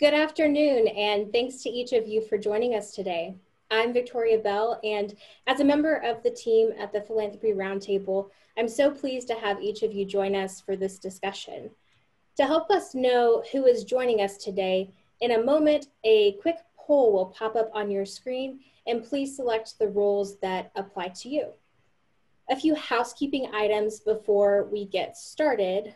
Good afternoon, and thanks to each of you for joining us today. I'm Victoria Bell, and as a member of the team at the Philanthropy Roundtable, I'm so pleased to have each of you join us for this discussion. To help us know who is joining us today, in a moment, a quick poll will pop up on your screen, and please select the roles that apply to you. A few housekeeping items before we get started.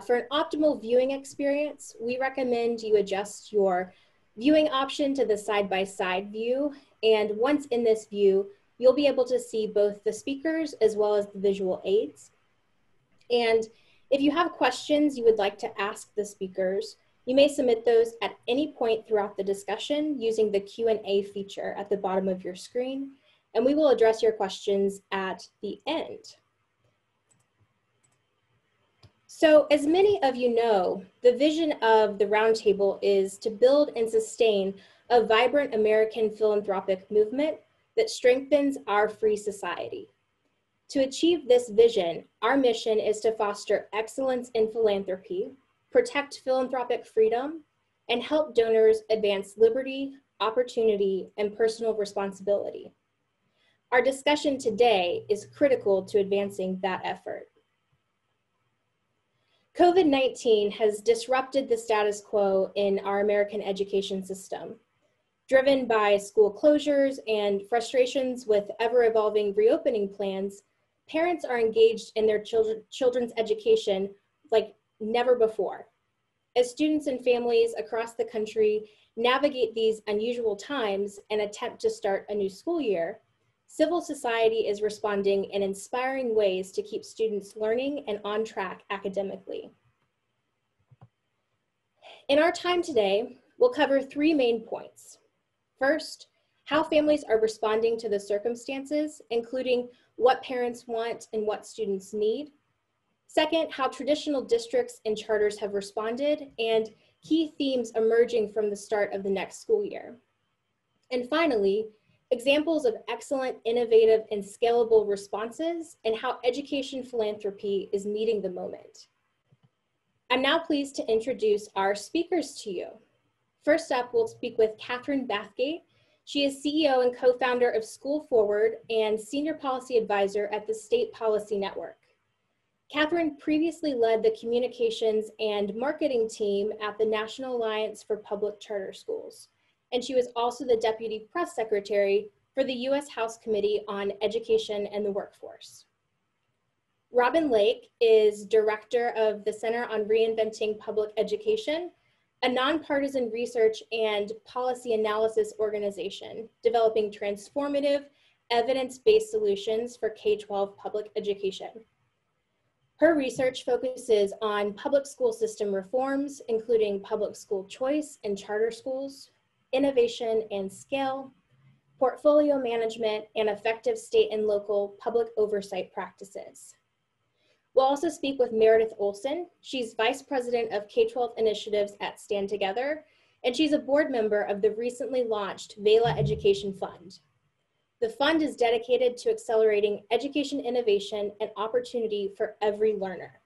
For an optimal viewing experience, we recommend you adjust your viewing option to the side-by-side view. And once in this view, you'll be able to see both the speakers as well as the visual aids. And if you have questions you would like to ask the speakers, you may submit those at any point throughout the discussion using the Q&A feature at the bottom of your screen, and we will address your questions at the end. So as many of you know, the vision of the Roundtable is to build and sustain a vibrant American philanthropic movement that strengthens our free society. To achieve this vision, our mission is to foster excellence in philanthropy, protect philanthropic freedom, and help donors advance liberty, opportunity, and personal responsibility. Our discussion today is critical to advancing that effort. COVID-19 has disrupted the status quo in our American education system. Driven by school closures and frustrations with ever-evolving reopening plans, parents are engaged in their children's education like never before. As students and families across the country navigate these unusual times and attempt to start a new school year, civil society is responding in inspiring ways to keep students learning and on track academically. In our time today, we'll cover three main points. First, how families are responding to the circumstances, including what parents want and what students need. Second, how traditional districts and charters have responded, and key themes emerging from the start of the next school year. And finally, examples of excellent, innovative, and scalable responses and how education philanthropy is meeting the moment. I'm now pleased to introduce our speakers to you. First up, we'll speak with Catherine Bathgate. She is CEO and co-founder of School Forward and Senior Policy Advisor at the State Policy Network. Catherine previously led the communications and marketing team at the National Alliance for Public Charter Schools, and she was also the Deputy Press Secretary for the U.S. House Committee on Education and the Workforce. Robin Lake is Director of the Center on Reinventing Public Education, a nonpartisan research and policy analysis organization developing transformative, evidence-based solutions for K-12 public education. Her research focuses on public school system reforms, including public school choice and charter schools, innovation and scale, portfolio management, and effective state and local public oversight practices. We'll also speak with Meredith Olson. She's Vice President of K-12 Initiatives at Stand Together, and she's a board member of the recently launched VELA Education Fund. The fund is dedicated to accelerating education innovation and opportunity for every learner.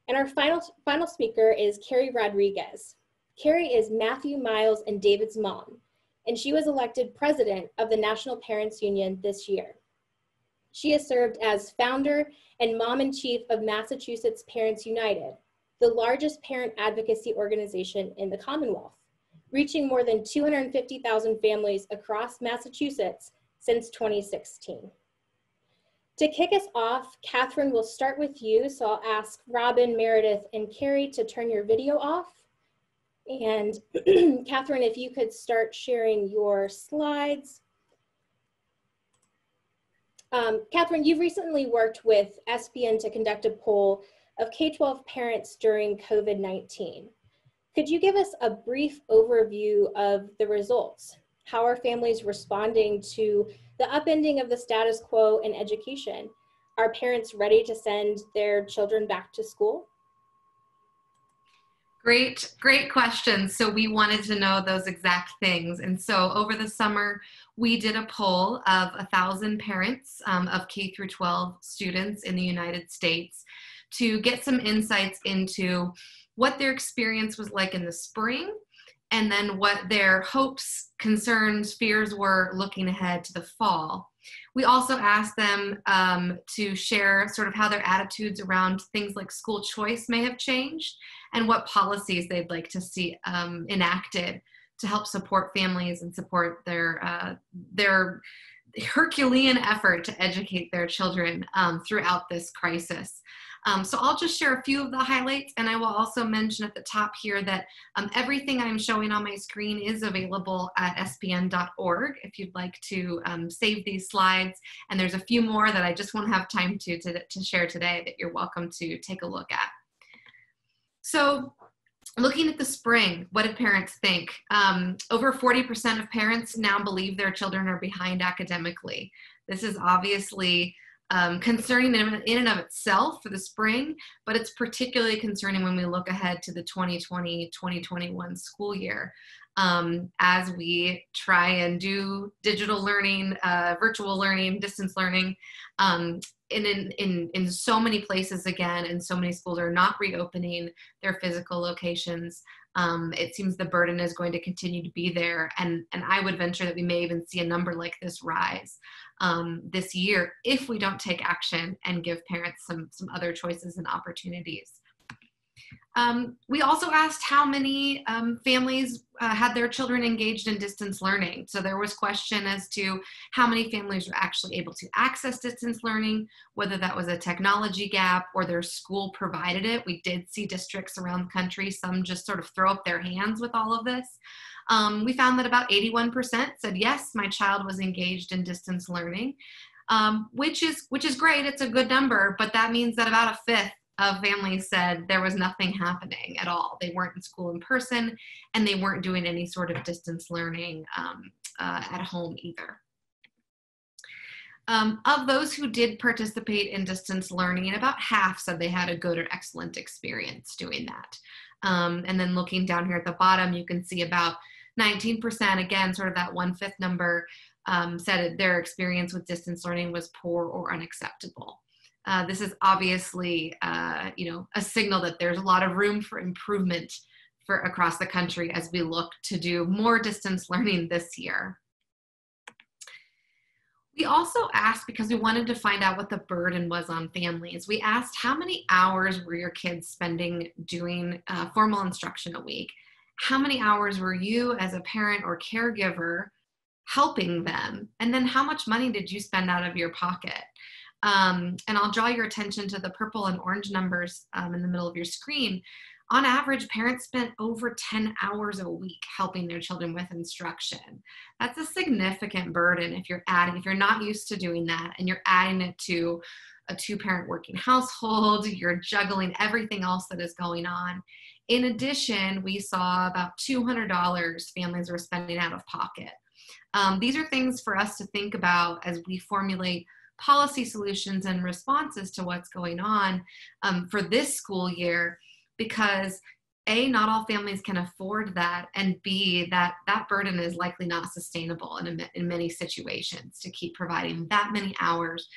And our final speaker is Carrie Rodriguez. Carrie is Matthew, Miles, and David's mom, and she was elected president of the National Parents Union this year. She has served as founder and mom-in-chief of Massachusetts Parents United, the largest parent advocacy organization in the Commonwealth, reaching more than 250,000 families across Massachusetts since 2016. To kick us off, Catherine, will start with you, so I'll ask Robin, Meredith, and Carrie to turn your video off. And Catherine, if you could start sharing your slides. Catherine, you've recently worked with SPN to conduct a poll of K-12 parents during COVID-19. Could you give us a brief overview of the results? How are families responding to the upending of the status quo in education? Are parents ready to send their children back to school? Great questions. So we wanted to know those exact things. And so over the summer, we did a poll of 1,000 parents of K through 12 students in the United States to get some insights into what their experience was like in the spring, and then what their hopes, concerns, fears were looking ahead to the fall. We also asked them to share sort of how their attitudes around things like school choice may have changed and what policies they'd like to see enacted to help support families and support their Herculean effort to educate their children throughout this crisis. So I'll just share a few of the highlights, and I will also mention at the top here that everything I'm showing on my screen is available at spn.org if you'd like to save these slides, and there's a few more that I just won't have time to share today that you're welcome to take a look at. So looking at the spring, what did parents think? Over 40% of parents now believe their children are behind academically. This is obviously concerning in and of itself for the spring, but it's particularly concerning when we look ahead to the 2020-2021 school year. As we try and do digital learning, virtual learning, distance learning, in so many places again, and so many schools are not reopening their physical locations. It seems the burden is going to continue to be there, and I would venture that we may even see a number like this rise this year if we don't take action and give parents some other choices and opportunities. We also asked how many families had their children engaged in distance learning. So there was question as to how many families were actually able to access distance learning, whether that was a technology gap or their school provided it. We did see districts around the country, some just sort of throw up their hands with all of this. We found that about 81% said, yes, my child was engaged in distance learning, which is great. It's a good number, but that means that about a fifth of families said there was nothing happening at all. They weren't in school in person, and they weren't doing any sort of distance learning at home either. Of those who did participate in distance learning, about half said they had a good or excellent experience doing that. And then looking down here at the bottom, you can see about 19%, again, sort of that 1/5 number, said their experience with distance learning was poor or unacceptable. This is obviously, a signal that there's a lot of room for improvement across the country as we look to do more distance learning this year. We also asked, because we wanted to find out what the burden was on families, we asked how many hours were your kids spending doing formal instruction a week? How many hours were you as a parent or caregiver helping them? And then how much money did you spend out of your pocket? And I'll draw your attention to the purple and orange numbers in the middle of your screen. On average, parents spent over 10 hours a week helping their children with instruction. That's a significant burden if you're not used to doing that and you're adding it to a 2-parent working household, you're juggling everything else that is going on. In addition, we saw about $200 families were spending out of pocket. These are things for us to think about as we formulate policy solutions and responses to what's going on for this school year, because A, not all families can afford that, and B, that burden is likely not sustainable in many situations to keep providing that many hours,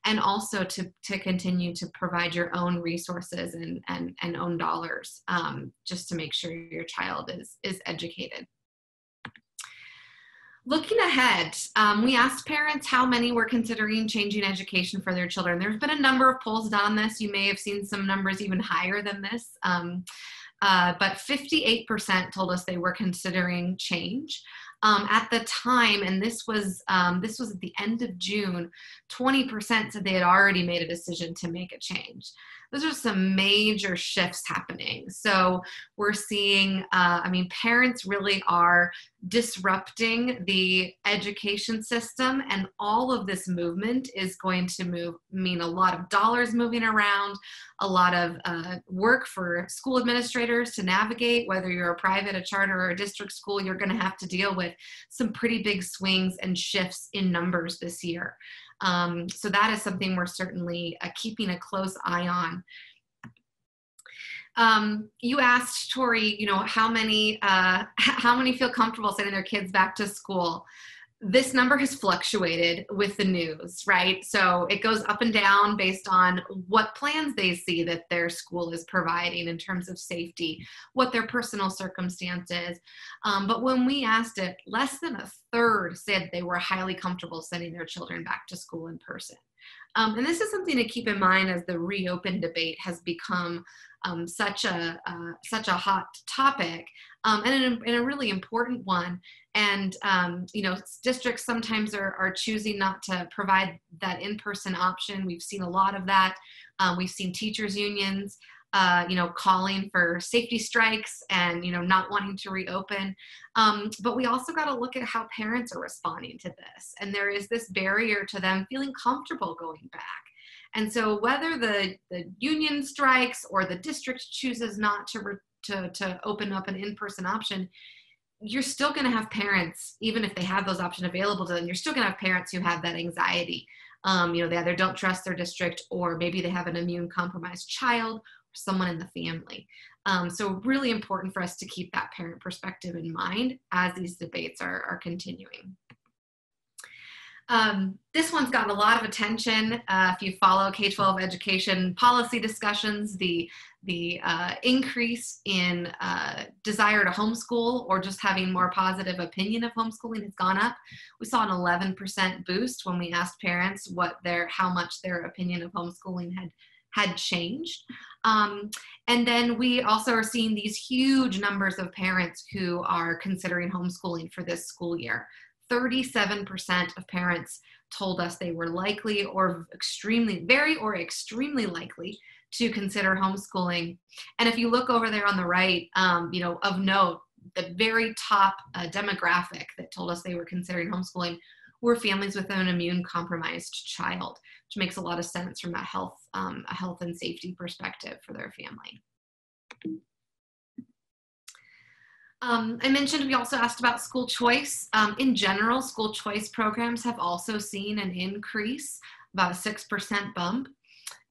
and also to continue to provide your own resources and own dollars just to make sure your child is educated. Looking ahead, we asked parents how many were considering changing education for their children. There's been a number of polls done on this. You may have seen some numbers even higher than this, but 58% told us they were considering change. At the time, and this was at the end of June, 20% said they had already made a decision to make a change. Those are some major shifts happening. So we're seeing, parents really are disrupting the education system, and all of this movement is going to mean a lot of dollars moving around, a lot of work for school administrators to navigate. Whether you're a private, a charter, or a district school, you're going to have to deal with some pretty big swings and shifts in numbers this year. So that is something we're certainly keeping a close eye on. You asked, Tori, how many feel comfortable sending their kids back to school? this number has fluctuated with the news, right? So it goes up and down based on what plans they see that their school is providing in terms of safety, what their personal circumstances. But when we asked it, less than a third said they were highly comfortable sending their children back to school in person. And this is something to keep in mind as the reopen debate has become such a hot topic, and a really important one. And districts sometimes are choosing not to provide that in-person option. We've seen a lot of that. We've seen teachers unions calling for safety strikes and not wanting to reopen. But we also got to look at how parents are responding to this, and there is this barrier to them feeling comfortable going back. And so whether the union strikes or the district chooses not to open up an in-person option, you're still going to have parents, even if they have those options available to them, you're still going to have parents who have that anxiety. They either don't trust their district, or maybe they have an immune compromised child or someone in the family. So really important for us to keep that parent perspective in mind as these debates are continuing. This one's gotten a lot of attention. If you follow K-12 education policy discussions, the increase in desire to homeschool or just having more positive opinion of homeschooling has gone up. We saw an 11% boost when we asked parents how much their opinion of homeschooling had changed. And then we also are seeing these huge numbers of parents who are considering homeschooling for this school year. 37% of parents told us they were likely or extremely likely to consider homeschooling. And if you look over there on the right, of note, the very top demographic that told us they were considering homeschooling were families with an immune compromised child, which makes a lot of sense from a health and safety perspective for their family. I mentioned we also asked about school choice. In general, school choice programs have also seen an increase, about a 6% bump.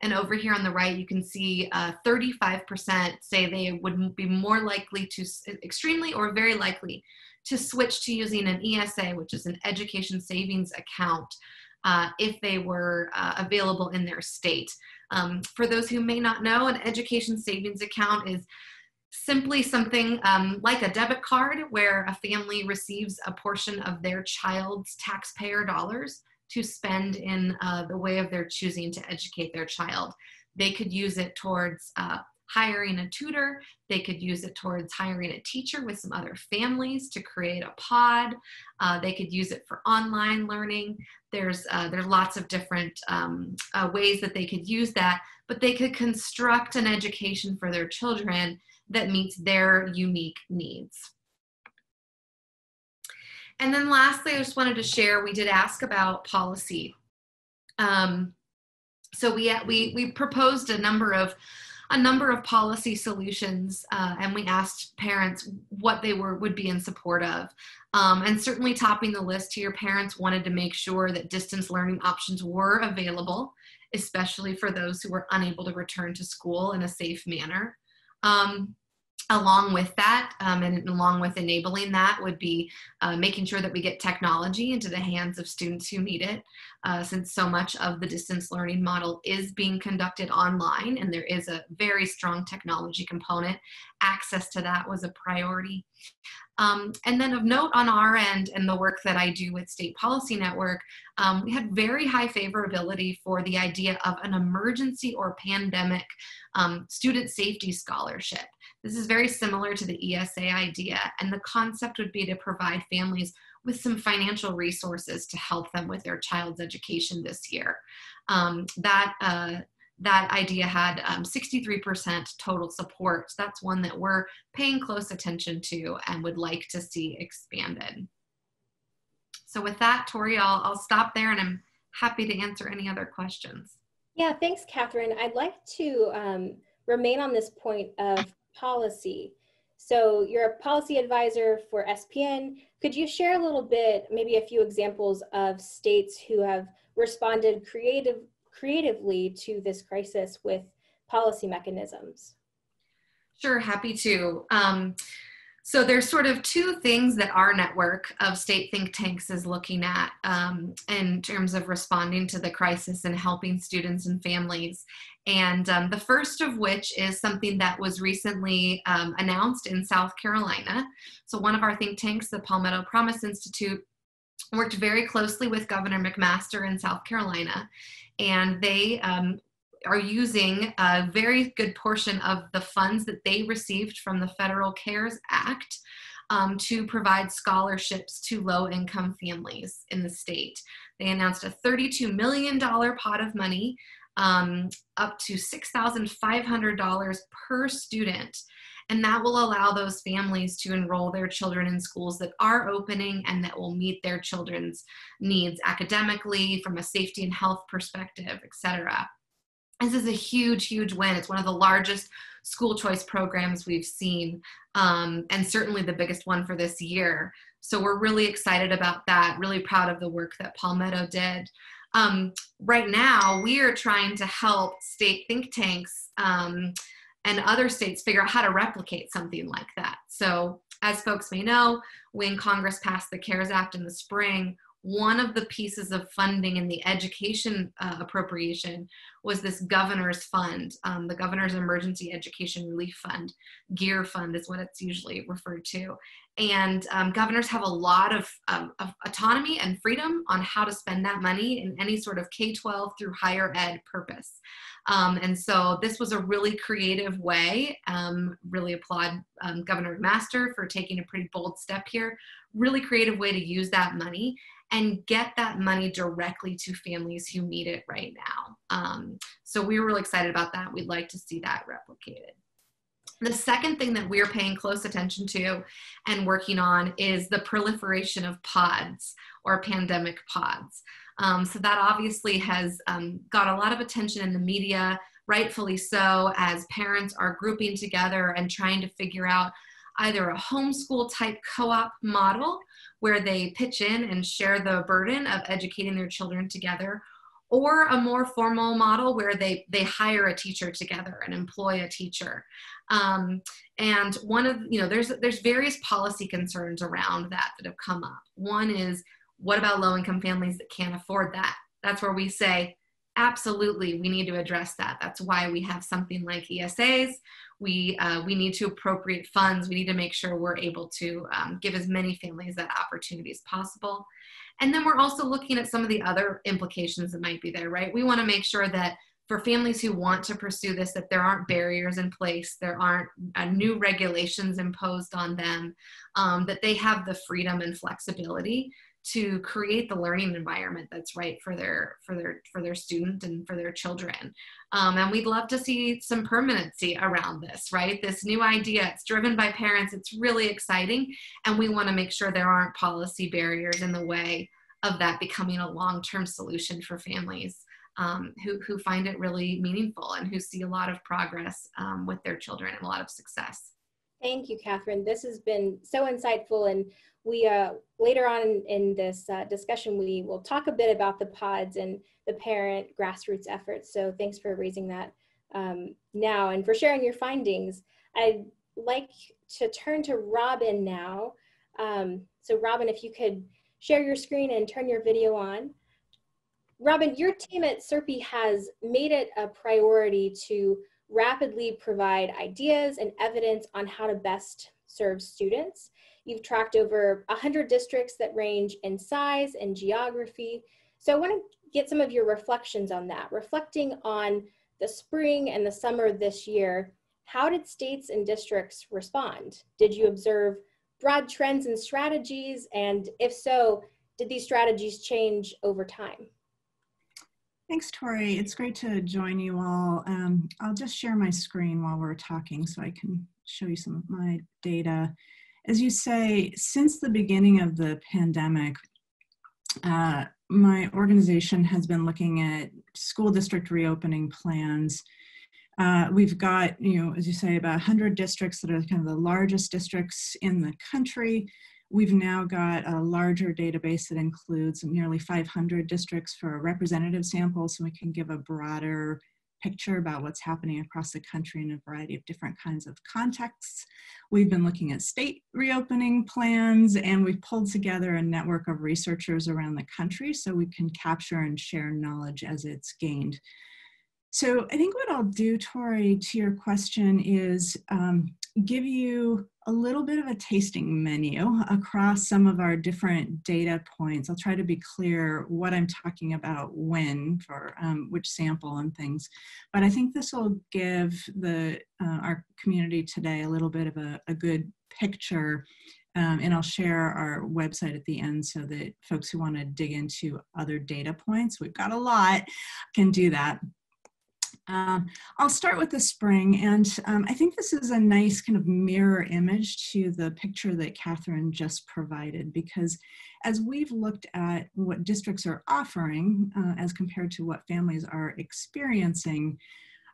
And over here on the right, you can see 35% say they would be more likely to, extremely or very likely, to switch to using an ESA, which is an education savings account, if they were available in their state. For those who may not know, an education savings account is simply something like a debit card where a family receives a portion of their child's taxpayer dollars to spend in the way of their choosing to educate their child. They could use it towards hiring a tutor. They could use it towards hiring a teacher with some other families to create a pod. They could use it for online learning. There's lots of different ways that they could use that, but they could construct an education for their children that meets their unique needs. And then lastly, I just wanted to share, we did ask about policy. So we proposed a number of policy solutions, and we asked parents what they would be in support of. And certainly topping the list here, parents wanted to make sure that distance learning options were available, especially for those who were unable to return to school in a safe manner. Along with that, and along with enabling that, would be making sure that we get technology into the hands of students who need it, since so much of the distance learning model is being conducted online and there is a very strong technology component. Access to that was a priority. And then of note on our end and the work that I do with State Policy Network, we had very high favorability for the idea of an emergency or pandemic student safety scholarship. This is very similar to the ESA idea, and the concept would be to provide families with some financial resources to help them with their child's education this year. That idea had 63% total support. So that's one that we're paying close attention to and would like to see expanded. So with that, Tori, I'll stop there, and I'm happy to answer any other questions. Yeah, thanks, Catherine. I'd like to remain on this point of policy. So you're a policy advisor for SPN. Could you share a little bit, maybe a few examples of states who have responded creatively to this crisis with policy mechanisms? Sure, happy to. So there's sort of two things that our network of state think tanks is looking at in terms of responding to the crisis and helping students and families. And the first of which is something that was recently announced in South Carolina. So one of our think tanks, the Palmetto Promise Institute, worked very closely with Governor McMaster in South Carolina, and they are using a very good portion of the funds that they received from the Federal CARES Act to provide scholarships to low-income families in the state. They announced a $32 million pot of money, up to $6,500 per student. And that will allow those families to enroll their children in schools that are opening and that will meet their children's needs academically, from a safety and health perspective, et cetera. This is a huge, huge win. It's one of the largest school choice programs we've seen, and certainly the biggest one for this year. So we're really excited about that, really proud of the work that Palmetto did. Right now, we are trying to help state think tanks and other states figure out how to replicate something like that. So as folks may know, when Congress passed the CARES Act in the spring, one of the pieces of funding in the education appropriation was this governor's fund, the Governor's Emergency Education Relief Fund. GEAR fund is what it's usually referred to. And governors have a lot of autonomy and freedom on how to spend that money in any sort of K-12 through higher ed purpose. And so this was a really creative way. Really applaud Governor McMaster for taking a pretty bold step here. Really creative way to use that money and get that money directly to families who need it right now. So we're really excited about that. We'd like to see that replicated. The second thing that we're paying close attention to and working on is the proliferation of pods, or pandemic pods. So that obviously has got a lot of attention in the media, rightfully so, as parents are grouping together and trying to figure out either a homeschool type co-op model where they pitch in and share the burden of educating their children together, or a more formal model where they hire a teacher together and employ a teacher. And one of, there's various policy concerns around that have come up. One is, what about low-income families that can't afford that? That's where we say, absolutely, we need to address that. That's why we have something like ESAs. We need to appropriate funds. We need to make sure we're able to give as many families that opportunity as possible. And then we're also looking at some of the other implications that might be there, right? We want to make sure that for families who want to pursue this, that there aren't barriers in place, there aren't new regulations imposed on them, that they have the freedom and flexibility to create the learning environment that's right for their student and for their children. And we'd love to see some permanency around this, right? This new idea, it's driven by parents, it's really exciting, and we want to make sure there aren't policy barriers in the way of that becoming a long-term solution for families who find it really meaningful and who see a lot of progress with their children and a lot of success. Thank you, Catherine. This has been so insightful, and we later on in this discussion, we will talk a bit about the pods and the parent grassroots efforts. So thanks for raising that now and for sharing your findings. I'd like to turn to Robin now. So Robin, if you could share your screen and turn your video on. Robin, your team at SERPI has made it a priority to rapidly provide ideas and evidence on how to best serve students. You've tracked over 100 districts that range in size and geography. So I want to get some of your reflections on that. Reflecting on the spring and the summer this year, how did states and districts respond? Did you observe broad trends and strategies? And if so, did these strategies change over time? Thanks, Tori. It's great to join you all. I'll just share my screen while we're talking so I can show you some of my data. As you say, since the beginning of the pandemic, my organization has been looking at school district reopening plans. We've got, as you say, about 100 districts that are kind of the largest districts in the country. We've now got a larger database that includes nearly 500 districts for a representative sample, so we can give a broader picture about what's happening across the country in a variety of different kinds of contexts. We've been looking at state reopening plans, and we've pulled together a network of researchers around the country so we can capture and share knowledge as it's gained. So I think what I'll do, Tori, to your question is give you a little bit of a tasting menu across some of our different data points. I'll try to be clear what I'm talking about when for which sample and things. But I think this will give our community today a little bit of a good picture. And I'll share our website at the end so that folks who want to dig into other data points, we've got a lot, can do that. I'll start with the spring, and I think this is a nice kind of mirror image to the picture that Catherine just provided, because as we've looked at what districts are offering as compared to what families are experiencing,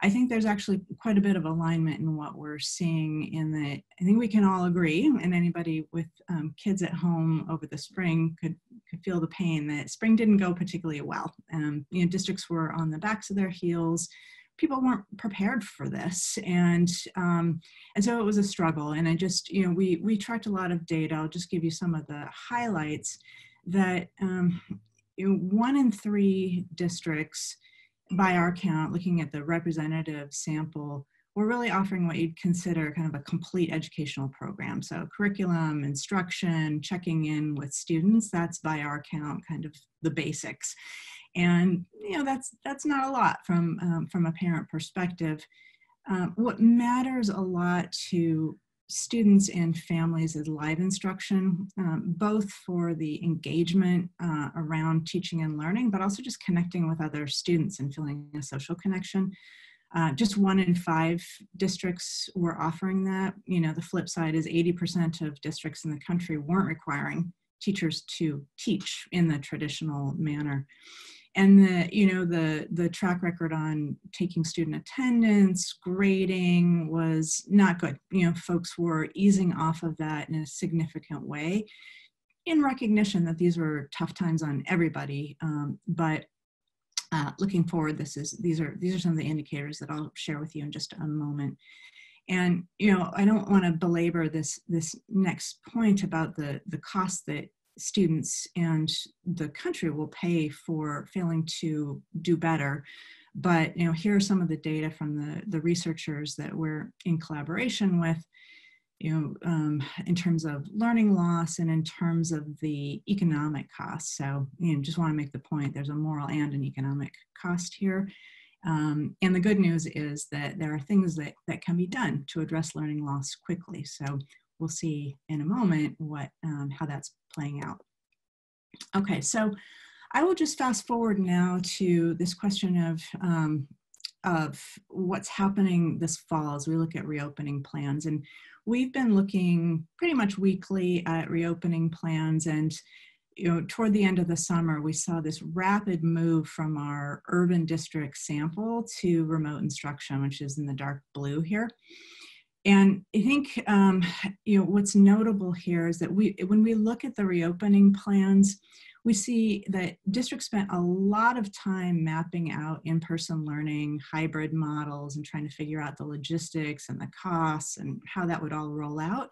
I think there's actually quite a bit of alignment in what we're seeing in that. I think we can all agree, and anybody with kids at home over the spring could feel the pain that spring didn't go particularly well. Districts were on the backs of their heels. People weren't prepared for this, and so it was a struggle. And I just, we tracked a lot of data. I'll just give you some of the highlights that 1 in 3 districts, by our count, looking at the representative sample, we're really offering what you'd consider kind of a complete educational program. So curriculum, instruction, checking in with students, that's by our count kind of the basics. And that's not a lot from a parent perspective. What matters a lot to students and families is live instruction, both for the engagement around teaching and learning, but also just connecting with other students and feeling a social connection. Just 1 in 5 districts were offering that. The flip side is 80% of districts in the country weren't requiring teachers to teach in the traditional manner. And the track record on taking student attendance, grading was not good. Folks were easing off of that in a significant way in recognition that these were tough times on everybody. But looking forward, these are some of the indicators that I'll share with you in just a moment. And I don't want to belabor this next point about the cost that students and the country will pay for failing to do better. But here are some of the data from the researchers that we're in collaboration with, in terms of learning loss and in terms of the economic costs. So just want to make the point, there's a moral and an economic cost here. And the good news is that there are things that can be done to address learning loss quickly. So we'll see in a moment how that's playing out. Okay, so I will just fast forward now to this question of what's happening this fall as we look at reopening plans. And we've been looking pretty much weekly at reopening plans, and toward the end of the summer, we saw this rapid move from our urban district sample to remote instruction, which is in the dark blue here. And I think, what's notable here is that when we look at the reopening plans, we see that districts spent a lot of time mapping out in-person learning, hybrid models, and trying to figure out the logistics and the costs and how that would all roll out.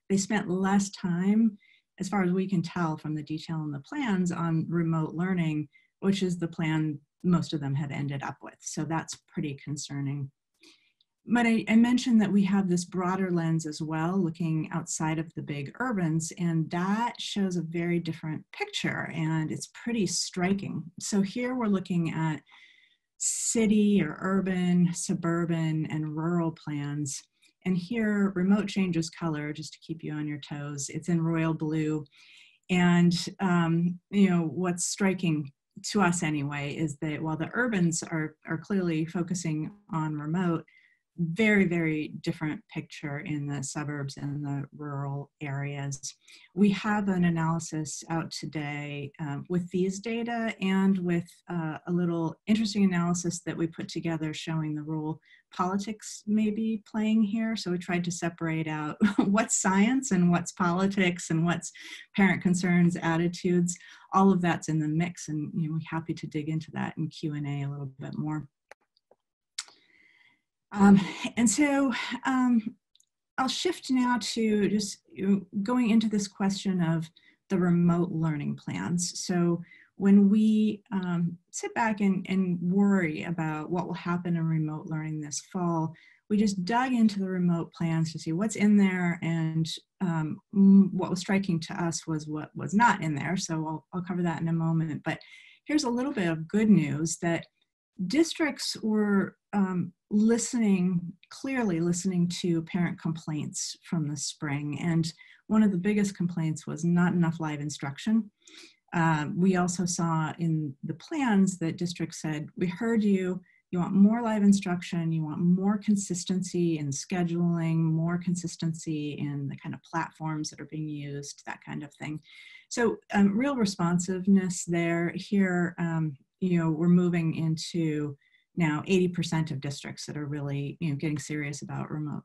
They spent less time, as far as we can tell from the detail in the plans, on remote learning, which is the plan most of them have ended up with. So that's pretty concerning. But I mentioned that we have this broader lens as well, looking outside of the big urbans, and that shows a very different picture, and it's pretty striking. So here we're looking at city or urban, suburban, and rural plans. And here, remote changes color, just to keep you on your toes. It's in royal blue. And, what's striking to us anyway is that while the urbans are clearly focusing on remote, very, very different picture in the suburbs and the rural areas. We have an analysis out today with these data and with a little interesting analysis that we put together showing the role politics may be playing here. So we tried to separate out what's science and what's politics and what's parent concerns, attitudes. All of that's in the mix, and we're happy to dig into that in Q&A a little bit more. Um, and so I'll shift now to just going into this question of the remote learning plans. So when we sit back and worry about what will happen in remote learning this fall, we just dug into the remote plans to see what's in there, and what was striking to us was what was not in there. So I'll cover that in a moment. But here's a little bit of good news that districts were clearly listening to parent complaints from the spring. And one of the biggest complaints was not enough live instruction. We also saw in the plans that districts said, we heard you, you want more live instruction, you want more consistency in scheduling, more consistency in the kind of platforms that are being used, that kind of thing. So real responsiveness there. Here, we're moving into now 80% of districts that are really getting serious about remote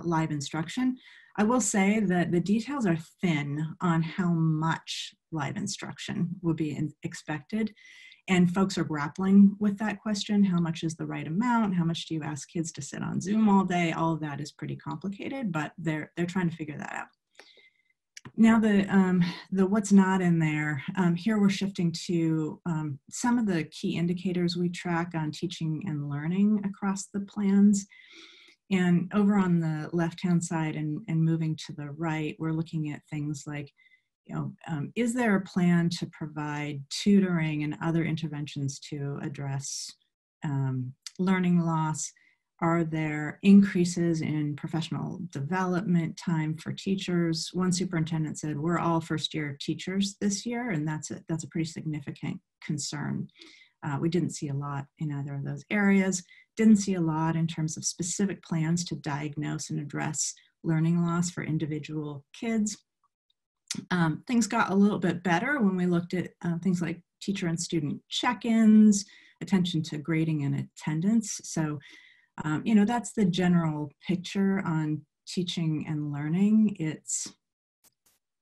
live instruction. I will say that the details are thin on how much live instruction would be expected. And folks are grappling with that question. How much is the right amount? How much do you ask kids to sit on Zoom all day? All of that is pretty complicated, but they're trying to figure that out. Now the what's not in there, here we're shifting to some of the key indicators we track on teaching and learning across the plans. And over on the left-hand side and moving to the right, we're looking at things like, is there a plan to provide tutoring and other interventions to address learning loss? Are there increases in professional development time for teachers? One superintendent said, we're all first-year teachers this year, and that's a pretty significant concern. We didn't see a lot in either of those areas. Didn't see a lot in terms of specific plans to diagnose and address learning loss for individual kids. Things got a little bit better when we looked at things like teacher and student check-ins, attention to grading and attendance. So, that's the general picture on teaching and learning. It's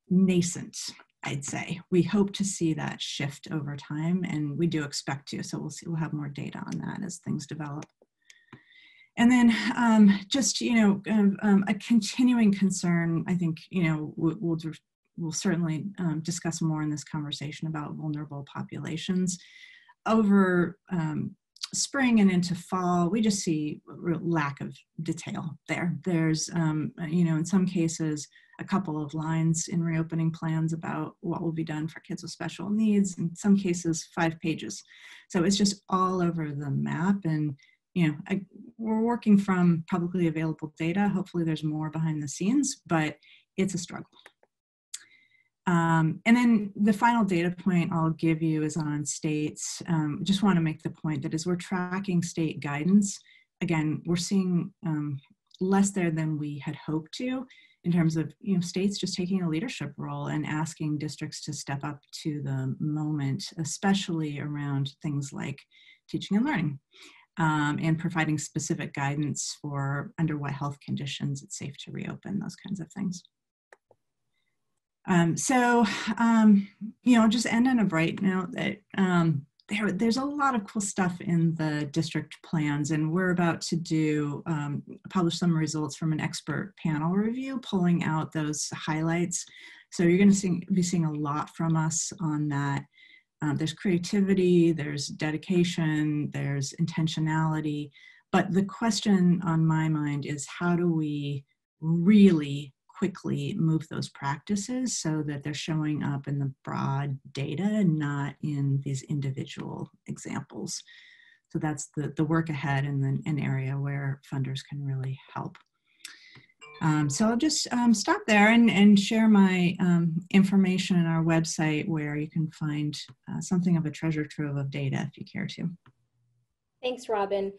nascent, I'd say. We hope to see that shift over time, and we do expect to. So we'll have more data on that as things develop. And then a continuing concern, I think, we'll certainly discuss more in this conversation about vulnerable populations. Over spring and into fall, we just see a real lack of detail there. There's, in some cases, a couple of lines in reopening plans about what will be done for kids with special needs. In some cases, 5 pages. So it's just all over the map. And, we're working from publicly available data. Hopefully there's more behind the scenes, but it's a struggle. And then the final data point I'll give you is on states. Just want to make the point that as we're tracking state guidance, again, we're seeing less there than we had hoped to in terms of states just taking a leadership role and asking districts to step up to the moment, especially around things like teaching and learning, and providing specific guidance for under what health conditions it's safe to reopen, those kinds of things. I'll just end on a bright note that there's a lot of cool stuff in the district plans, and we're about to publish some results from an expert panel review, pulling out those highlights. So you're going to be seeing a lot from us on that. There's creativity, there's dedication, there's intentionality, but the question on my mind is how do we really quickly move those practices so that they're showing up in the broad data and not in these individual examples. So that's the work ahead and an area where funders can really help. So I'll just stop there and share my information on our website where you can find something of a treasure trove of data if you care to. Thanks, Robin.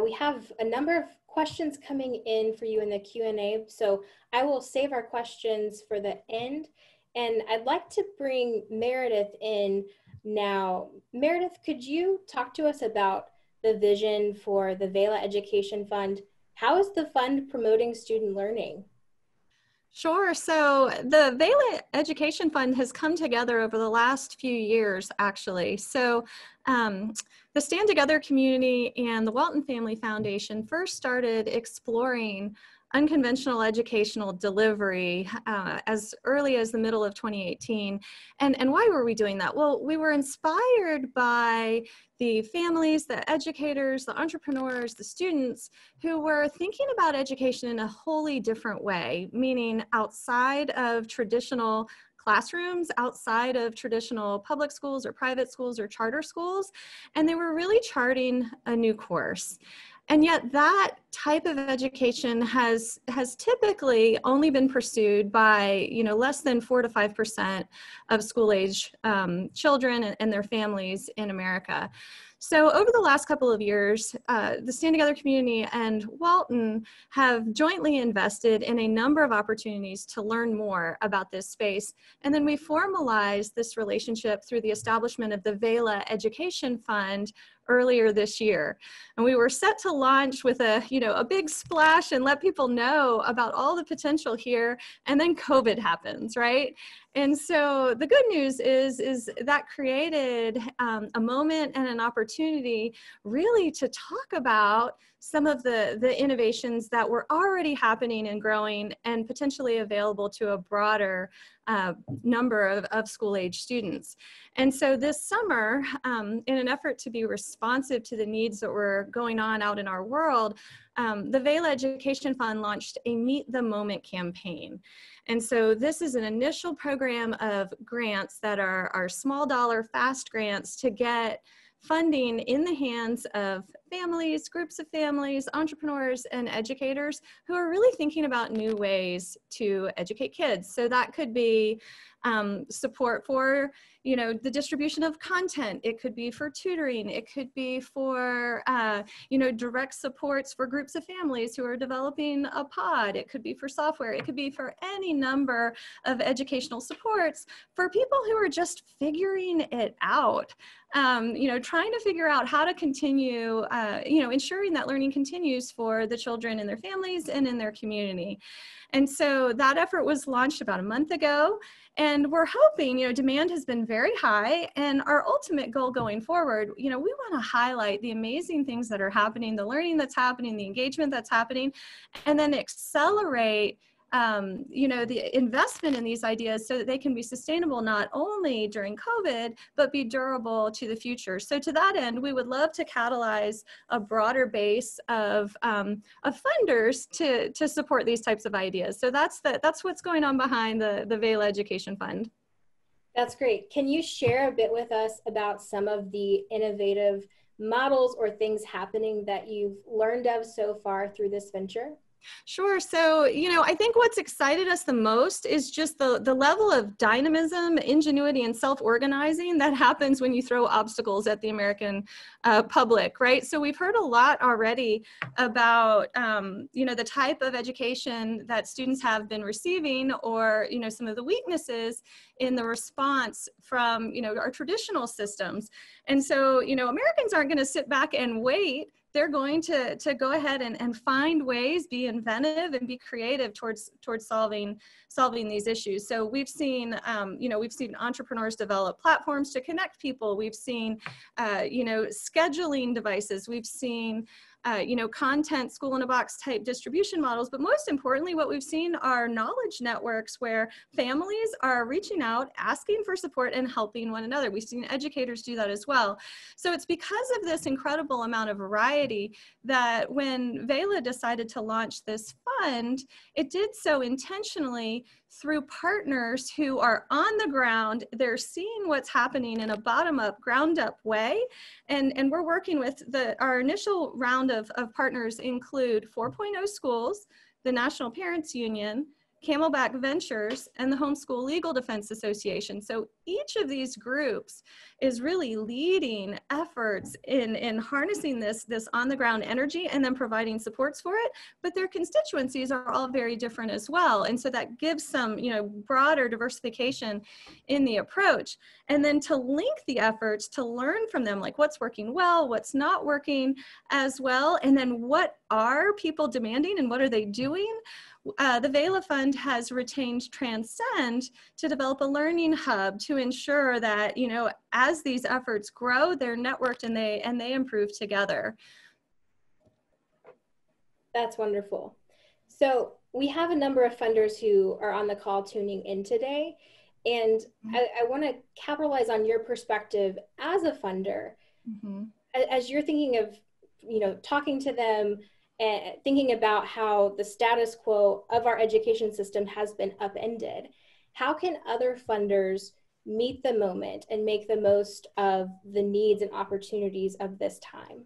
We have a number of questions coming in for you in the Q&A, so I will save our questions for the end. And I'd like to bring Meredith in now. Meredith, could you talk to us about the vision for the VELA Education Fund? How is the fund promoting student learning? Sure. So the VELA Education Fund has come together over the last few years, actually. So the Stand Together community and the Walton Family Foundation first started exploring unconventional educational delivery as early as the middle of 2018. And why were we doing that? Well, we were inspired by the families, the educators, the entrepreneurs, the students who were thinking about education in a wholly different way, meaning outside of traditional classrooms, outside of traditional public schools or private schools or charter schools, and they were really charting a new course. And yet that type of education has typically only been pursued by, less than 4 to 5% of school age children and their families in America. So over the last couple of years, the Stand Together community and Walton have jointly invested in a number of opportunities to learn more about this space. And then we formalized this relationship through the establishment of the VELA Education Fund earlier this year. And we were set to launch with a big splash and let people know about all the potential here. And then COVID happens, right? And so the good news is that created a moment and an opportunity really to talk about some of the innovations that were already happening and growing and potentially available to a broader number of school-age students. And so this summer, in an effort to be responsive to the needs that were going on out in our world, the VELA Education Fund launched a Meet the Moment campaign. And so this is an initial program of grants that are small dollar, fast grants to get funding in the hands of families, groups of families, entrepreneurs, and educators who are really thinking about new ways to educate kids. So that could be support for, the distribution of content. It could be for tutoring. It could be for, direct supports for groups of families who are developing a pod. It could be for software. It could be for any number of educational supports for people who are just figuring it out. Trying to figure out how to continue, ensuring that learning continues for the children and their families and in their community. And so that effort was launched about a month ago, and we're hoping, demand has been very high, and our ultimate goal going forward, we want to highlight the amazing things that are happening, the learning that's happening, the engagement that's happening, and then accelerate the investment in these ideas so that they can be sustainable not only during COVID, but be durable to the future. So to that end, we would love to catalyze a broader base of funders to support these types of ideas. So that's what's going on behind the VELA Education Fund. That's great. Can you share a bit with us about some of the innovative models or things happening that you've learned of so far through this venture? Sure. So, I think what's excited us the most is just the level of dynamism, ingenuity, and self-organizing that happens when you throw obstacles at the American public, right? So we've heard a lot already about, the type of education that students have been receiving, or, some of the weaknesses in the response from, our traditional systems. And so, Americans aren't going to sit back and wait. They're going to go ahead and find ways, be inventive, and be creative towards solving these issues. So we've seen, we've seen entrepreneurs develop platforms to connect people. We've seen, scheduling devices. We've seen, content school in a box type distribution models. But most importantly, what we've seen are knowledge networks where families are reaching out, asking for support, and helping one another. We've seen educators do that as well. So it's because of this incredible amount of variety that when VELA decided to launch this fund, it did so intentionally through partners who are on the ground. They're seeing what's happening in a bottom-up, ground-up way. And we're working with our initial round of partners include 4.0 Schools, the National Parents Union, Camelback Ventures, and the Homeschool Legal Defense Association. So each of these groups is really leading efforts in harnessing this on-the-ground energy and then providing supports for it, but their constituencies are all very different as well. And so that gives some, broader diversification in the approach. And then to link the efforts to learn from them, like what's working well, what's not working as well, and then what are people demanding and what are they doing? the VELA Fund has retained Transcend to develop a learning hub to ensure that, you know, as these efforts grow, they're networked and they improve together. That's wonderful. So we have a number of funders who are on the call tuning in today, and I want to capitalize on your perspective as a funder. Mm-hmm. As you're thinking of, you know, talking to them and thinking about how the status quo of our education system has been upended, how can other funders meet the moment and make the most of the needs and opportunities of this time?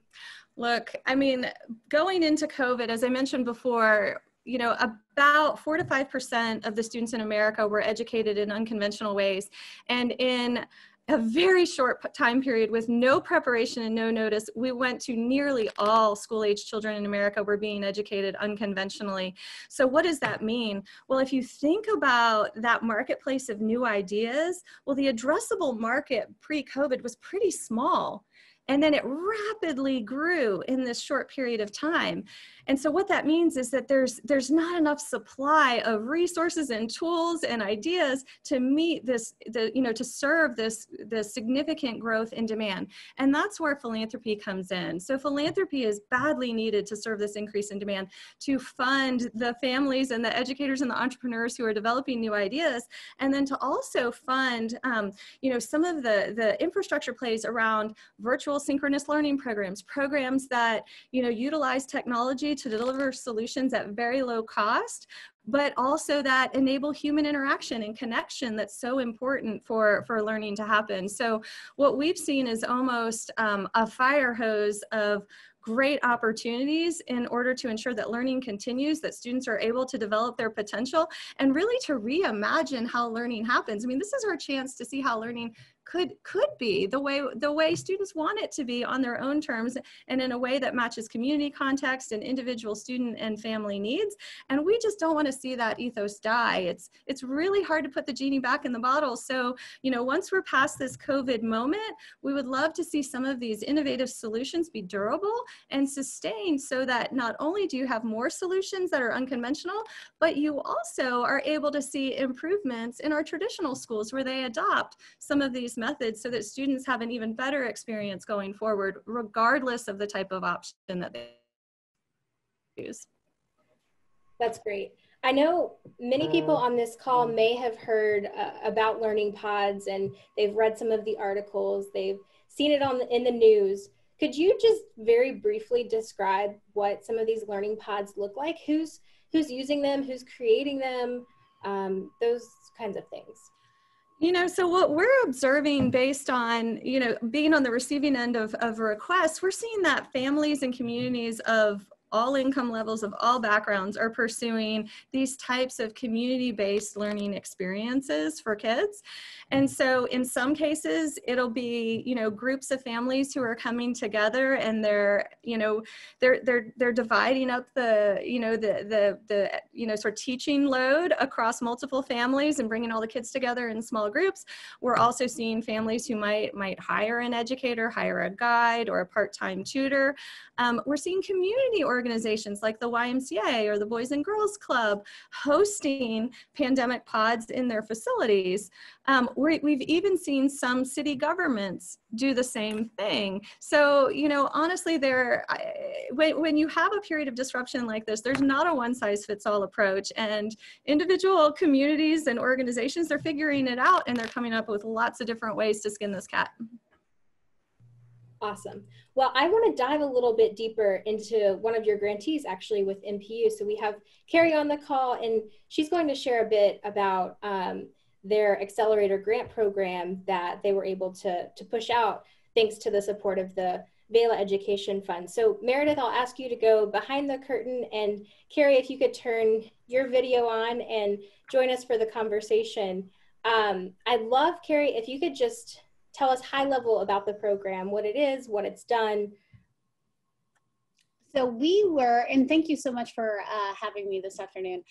Look, I mean, going into COVID, as I mentioned before, you know, about 4 to 5% of the students in America were educated in unconventional ways. And in a very short time period with no preparation and no notice, we went to nearly all school-age children in America were being educated unconventionally. So what does that mean? Well, if you think about that marketplace of new ideas, well, the addressable market pre-COVID was pretty small. And then it rapidly grew in this short period of time. And so what that means is that there's not enough supply of resources and tools and ideas to meet this, to serve this significant growth in demand. And that's where philanthropy comes in. So philanthropy is badly needed to serve this increase in demand, to fund the families and the educators and the entrepreneurs who are developing new ideas, and then to also fund, some of the infrastructure plays around virtual synchronous learning programs that, utilize technology to deliver solutions at very low cost, but also that enable human interaction and connection that's so important for learning to happen. So what we've seen is almost a fire hose of great opportunities in order to ensure that learning continues, that students are able to develop their potential, and really to reimagine how learning happens. I mean, this is our chance to see how learning could be the way students want it to be on their own terms and in a way that matches community context and individual student and family needs. And we just don't want to see that ethos die. It's really hard to put the genie back in the bottle. So, once we're past this COVID moment, we would love to see some of these innovative solutions be durable and sustained so that not only do you have more solutions that are unconventional, but you also are able to see improvements in our traditional schools where they adopt some of these methods so that students have an even better experience going forward, regardless of the type of option that they use. That's great. I know many people on this call may have heard about learning pods, and they've read some of the articles, they've seen it in the news. Could you just very briefly describe what some of these learning pods look like? Who's using them? Who's creating them? Those kinds of things. So what we're observing based on, being on the receiving end of requests, we're seeing that families and communities of all income levels, of all backgrounds, are pursuing these types of community-based learning experiences for kids. And so in some cases, it'll be, groups of families who are coming together, and they're dividing up the sort of teaching load across multiple families and bringing all the kids together in small groups. We're also seeing families who might hire an educator, hire a guide or a part-time tutor. We're seeing community organizations like the YMCA or the Boys and Girls Club hosting pandemic pods in their facilities. We've even seen some city governments do the same thing. So, honestly, when you have a period of disruption like this, there's not a one-size-fits-all approach, and individual communities and organizations, they're figuring it out, and they're coming up with lots of different ways to skin this cat. Awesome. Well, I want to dive a little bit deeper into one of your grantees, actually, with MPU. So we have Carrie on the call, and she's going to share a bit about their accelerator grant program that they were able to push out thanks to the support of the VELA Education Fund. So Meredith, I'll ask you to go behind the curtain, and Carrie, if you could turn your video on and join us for the conversation. I'd love, Carrie, if you could just tell us high level about the program, what it is, what it's done. So we were, and thank you so much for having me this afternoon.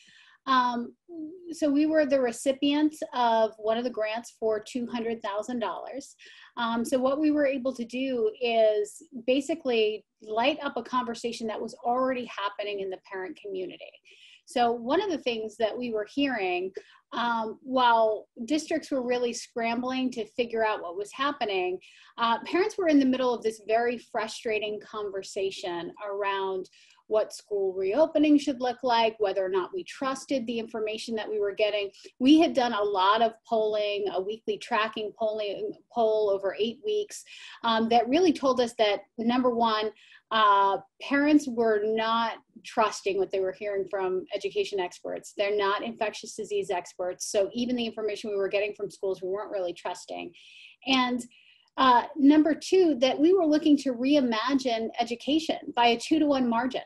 So we were the recipients of one of the grants for $200,000. So what we were able to do is basically light up a conversation that was already happening in the parent community. So one of the things that we were hearing, while districts were really scrambling to figure out what was happening, parents were in the middle of this very frustrating conversation around what school reopening should look like, whether or not we trusted the information that we were getting. We had done a lot of polling, a weekly tracking poll over 8 weeks, that really told us that, number one, parents were not trusting what they were hearing from education experts. They're not infectious disease experts. So even the information we were getting from schools, we weren't really trusting. And number two, that we were looking to reimagine education by a 2-to-1 margin.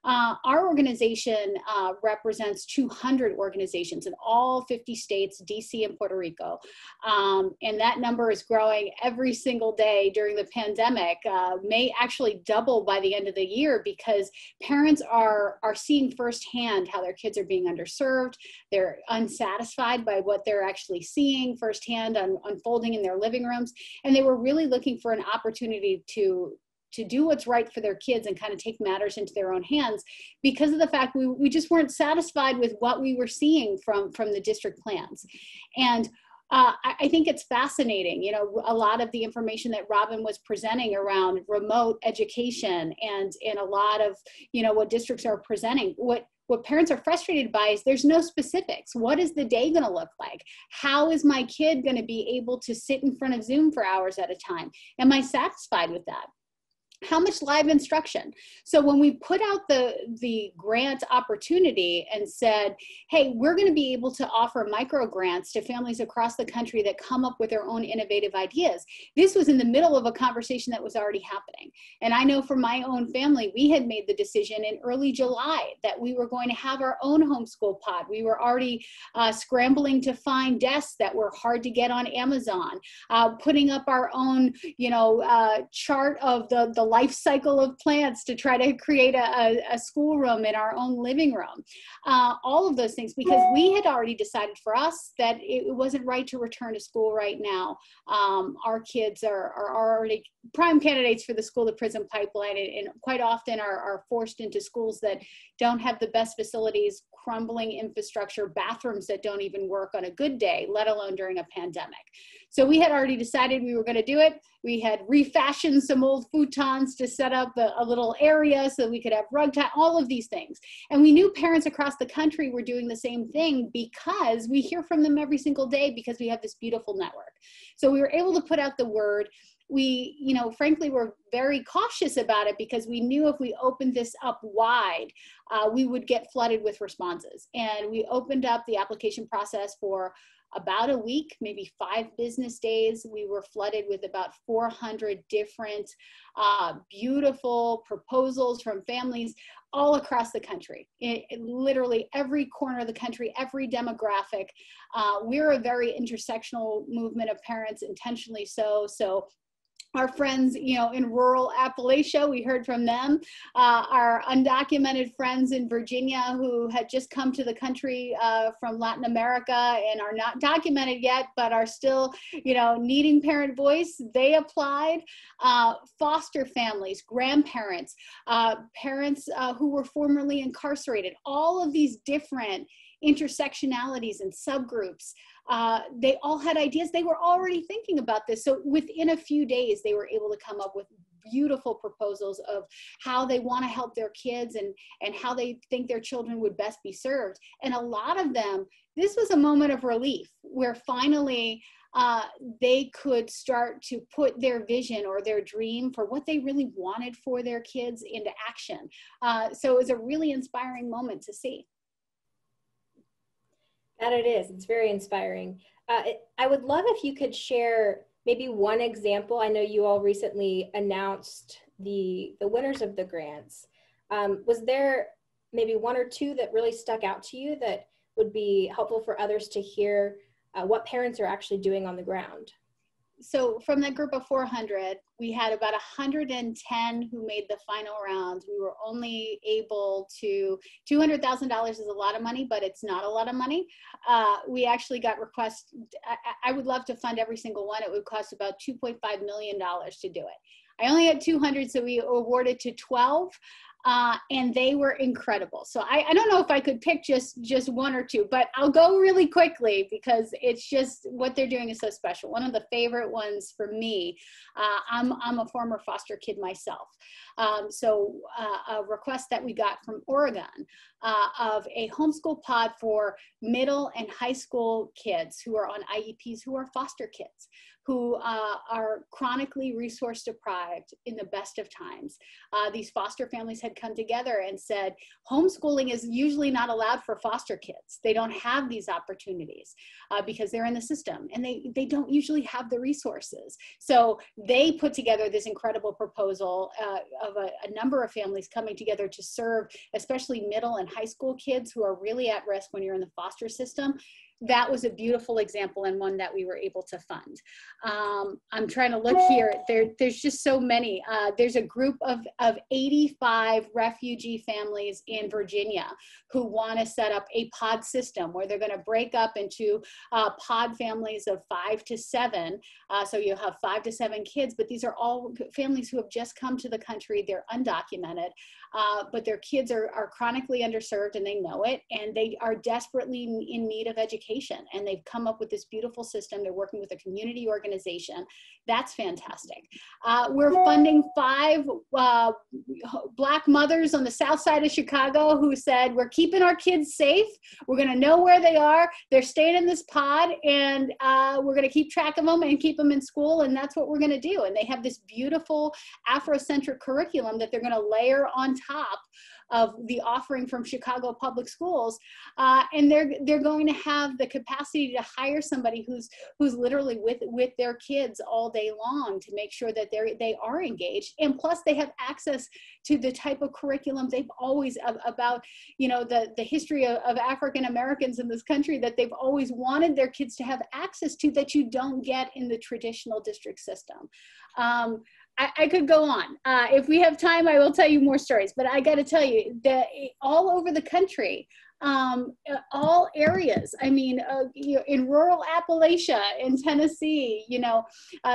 Our organization represents 200 organizations in all 50 states, DC and Puerto Rico. And that number is growing every single day during the pandemic, may actually double by the end of the year, because parents are seeing firsthand how their kids are being underserved. They're unsatisfied by what they're actually seeing firsthand unfolding in their living rooms. And they were really looking for an opportunity to do what's right for their kids and kind of take matters into their own hands, because of the fact we just weren't satisfied with what we were seeing from the district plans. And I think it's fascinating, you know, a lot of the information that Robin was presenting around remote education and a lot of, you know, what districts are presenting. What parents are frustrated by is there's no specifics. What is the day going to look like? How is my kid going to be able to sit in front of Zoom for hours at a time? Am I satisfied with that? How much live instruction? So when we put out the grant opportunity and said, hey, we're going to be able to offer micro grants to families across the country that come up with their own innovative ideas, this was in the middle of a conversation that was already happening. And I know for my own family, we had made the decision in early July that we were going to have our own homeschool pod. We were already scrambling to find desks that were hard to get on Amazon, putting up our own, you know, chart of the life cycle of plants to try to create a schoolroom in our own living room. All of those things, because we had already decided for us that it wasn't right to return to school right now. Our kids are already prime candidates for the school to prison pipeline, and quite often are forced into schools that don't have the best facilities, crumbling infrastructure, bathrooms that don't even work on a good day, let alone during a pandemic. So we had already decided we were going to do it. We had refashioned some old futons to set up a little area so we could have rug time, all of these things. And we knew parents across the country were doing the same thing, because we hear from them every single day, because we have this beautiful network. So we were able to put out the word. We, you know, frankly, were very cautious about it, because we knew if we opened this up wide, we would get flooded with responses. And we opened up the application process for about a week, maybe 5 business days. We were flooded with about 400 different beautiful proposals from families all across the country, in literally every corner of the country, every demographic. We're a very intersectional movement of parents, intentionally so. So our friends, you know, in rural Appalachia, we heard from them. Our undocumented friends in Virginia who had just come to the country from Latin America and are not documented yet, but are still, you know, needing parent voice, they applied. Foster families, grandparents, parents who were formerly incarcerated, all of these different intersectionalities and subgroups. They all had ideas. They were already thinking about this. So within a few days, they were able to come up with beautiful proposals of how they want to help their kids and how they think their children would best be served. And a lot of them, this was a moment of relief where finally they could start to put their vision or their dream for what they really wanted for their kids into action. So it was a really inspiring moment to see. That it is. It's very inspiring. I would love if you could share maybe one example. I know you all recently announced the winners of the grants. Was there maybe one or two that really stuck out to you that would be helpful for others to hear what parents are actually doing on the ground? So from that group of 400, we had about 110 who made the final rounds. We were only able to, $200,000 is a lot of money, but it's not a lot of money. We actually got requests. I would love to fund every single one. It would cost about $2.5 million to do it. I only had 200, so we awarded to 12. and they were incredible. So I don't know if I could pick just one or two, but I'll go really quickly because it's just what they're doing is so special. One of the favorite ones for me, I'm a former foster kid myself. So a request that we got from Oregon of a homeschool pod for middle and high school kids who are on IEPs, who are foster kids, who are chronically resource deprived in the best of times. These foster families had come together and said, homeschooling is usually not allowed for foster kids. They don't have these opportunities because they're in the system, and they don't usually have the resources. So they put together this incredible proposal of a number of families coming together to serve especially middle and high school kids who are really at risk when you're in the foster system. That was a beautiful example and one that we were able to fund. I'm trying to look here. There's just so many. There's a group of 85 refugee families in Virginia who want to set up a pod system where they're going to break up into pod families of 5 to 7. So you'll have 5 to 7 kids, but these are all families who have just come to the country. They're undocumented, but their kids are chronically underserved and they know it, and they are desperately in need of education. And they've come up with this beautiful system. They're working with a community organization. That's fantastic. We're funding 5 Black mothers on the south side of Chicago who said, we're keeping our kids safe. We're going to know where they are. They're staying in this pod, and we're going to keep track of them and keep them in school. And that's what we're going to do. And they have this beautiful Afrocentric curriculum that they're going to layer on top of the offering from Chicago Public Schools, and they're going to have the capacity to hire somebody who's literally with their kids all day long to make sure that they are engaged, and plus they have access to the type of curriculum they've always about the history of African Americans in this country that they've always wanted their kids to have access to that you don't get in the traditional district system. I could go on. If we have time, I will tell you more stories, but I got to tell you that all over the country, all areas, I mean, in rural Appalachia, in Tennessee,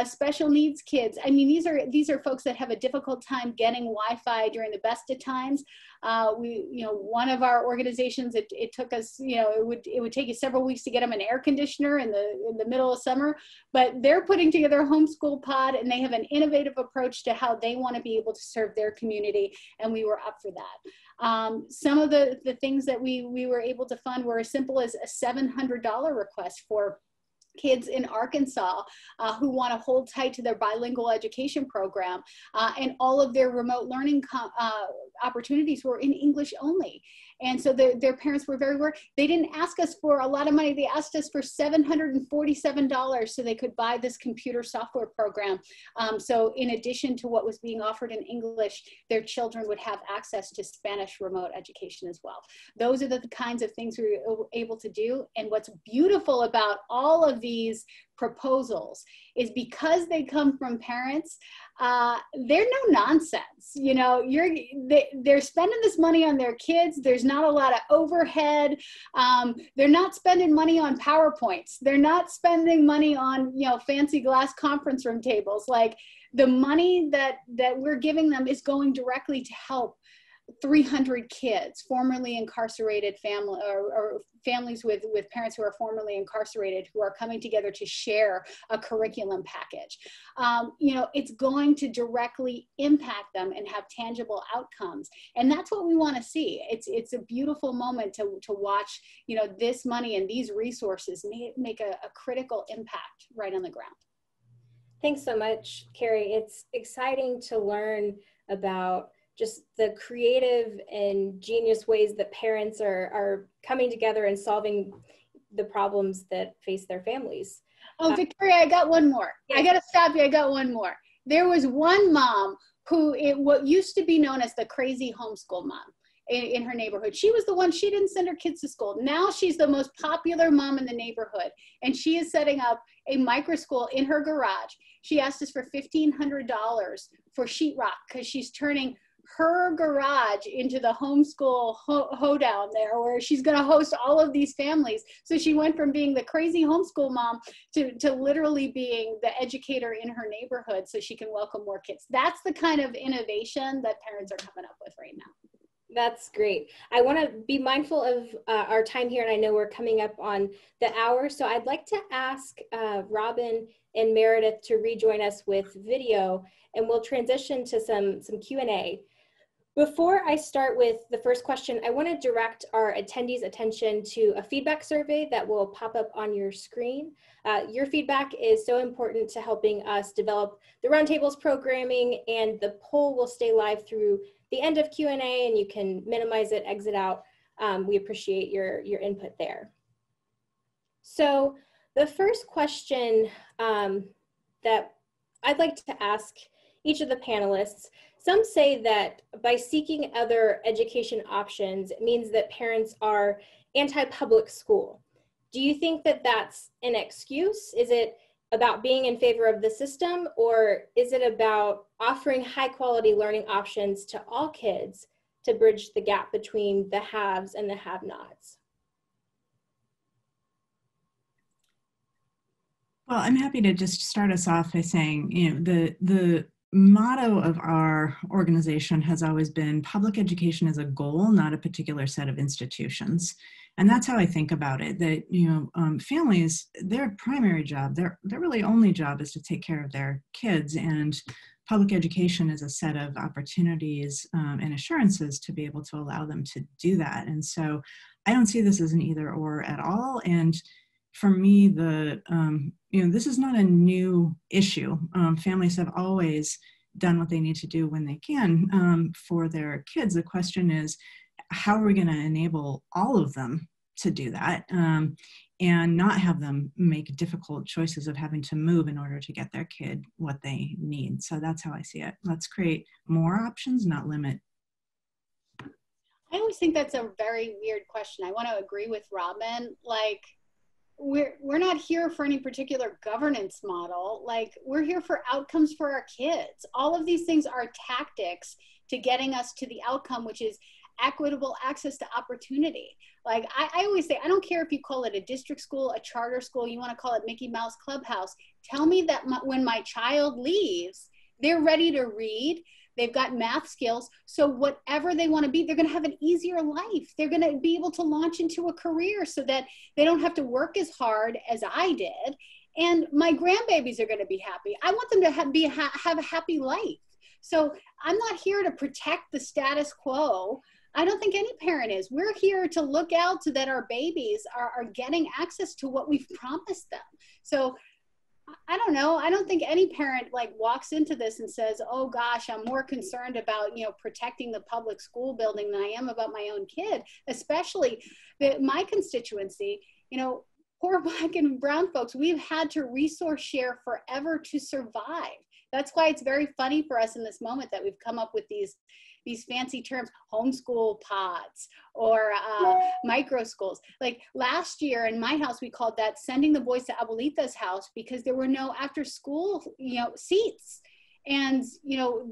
special needs kids. I mean, these are folks that have a difficult time getting Wi-Fi during the best of times. One of our organizations, it took us, it would take you several weeks to get them an air conditioner in the middle of summer, but they're putting together a homeschool pod, and they have an innovative approach to how they want to be able to serve their community, and we were up for that. Some of the things that we were able to fund were as simple as a $700 request for kids in Arkansas who want to hold tight to their bilingual education program, and all of their remote learning opportunities were in English only. And so their parents were very worried. They didn't ask us for a lot of money. They asked us for $747 so they could buy this computer software program. So in addition to what was being offered in English, their children would have access to Spanish remote education as well. Those are the kinds of things we were able to do. And what's beautiful about all of these proposals is because they come from parents, they're no nonsense. They're spending this money on their kids. There's not a lot of overhead. They're not spending money on PowerPoints. They're not spending money on fancy glass conference room tables. Like, the money that we're giving them is going directly to help 300 kids, formerly incarcerated or families with parents who are formerly incarcerated, who are coming together to share a curriculum package. It's going to directly impact them and have tangible outcomes. And that's what we want to see. It's a beautiful moment to watch, this money and these resources make a critical impact right on the ground. Thanks so much, Carrie. It's exciting to learn about just the creative and genius ways that parents are coming together and solving the problems that face their families. Oh, Victoria, I got one more. Yeah. I got to stop you. I got one more. There was one mom who, what used to be known as the crazy homeschool mom in her neighborhood. She was the one, she didn't send her kids to school. Now she's the most popular mom in the neighborhood. And she is setting up a micro school in her garage. She asked us for $1,500 for sheetrock because she's turning her garage into the homeschool hoedown there, where she's going to host all of these families. So she went from being the crazy homeschool mom to literally being the educator in her neighborhood so she can welcome more kids. That's the kind of innovation that parents are coming up with right now. That's great. I want to be mindful of our time here, and I know we're coming up on the hour. So I'd like to ask Robin and Meredith to rejoin us with video, and we'll transition to some Q&A. Before I start with the first question, I want to direct our attendees' attention to a feedback survey that will pop up on your screen. Your feedback is so important to helping us develop the Roundtable's programming, and the poll will stay live through the end of Q&A, and you can minimize it, exit out. We appreciate your input there. So the first question that I'd like to ask each of the panelists, some say that by seeking other education options, it means that parents are anti-public school. Do you think that that's an excuse? Is it about being in favor of the system, or is it about offering high quality learning options to all kids to bridge the gap between the haves and the have-nots? Well, I'm happy to just start us off by saying, the motto of our organization has always been public education is a goal, not a particular set of institutions. And that's how I think about it, that, families, their primary job, their really only job is to take care of their kids, and public education is a set of opportunities and assurances to be able to allow them to do that. And so I don't see this as an either or at all. And for me, this is not a new issue. Families have always done what they need to do when they can for their kids. The question is, how are we going to enable all of them to do that and not have them make difficult choices of having to move in order to get their kid what they need? So that's how I see it. Let's create more options, not limit. I always think that's a very weird question. I want to agree with Robin. Like, we're not here for any particular governance model. Like, we're here for outcomes for our kids. All of these things are tactics to getting us to the outcome, which is equitable access to opportunity. Like, I always say, I don't care if you call it a district school, a charter school, you want to call it Mickey Mouse Clubhouse. Tell me that when my child leaves, they're ready to read, they've got math skills, so whatever they want to be, they're going to have an easier life. They're going to be able to launch into a career so that they don't have to work as hard as I did. And my grandbabies are going to be happy. I want them to have a happy life. So I'm not here to protect the status quo. I don't think any parent is. We're here to look out so that our babies are getting access to what we've promised them. So I don't know. I don't think any parent like walks into this and says, oh gosh, I'm more concerned about, protecting the public school building than I am about my own kid, especially my constituency, poor Black and brown folks, we've had to resource share forever to survive. That's why it's very funny for us in this moment that we've come up with these fancy terms, homeschool pods or micro schools. Like last year in my house, we called that sending the boys to Abuelita's house because there were no after school, seats. And,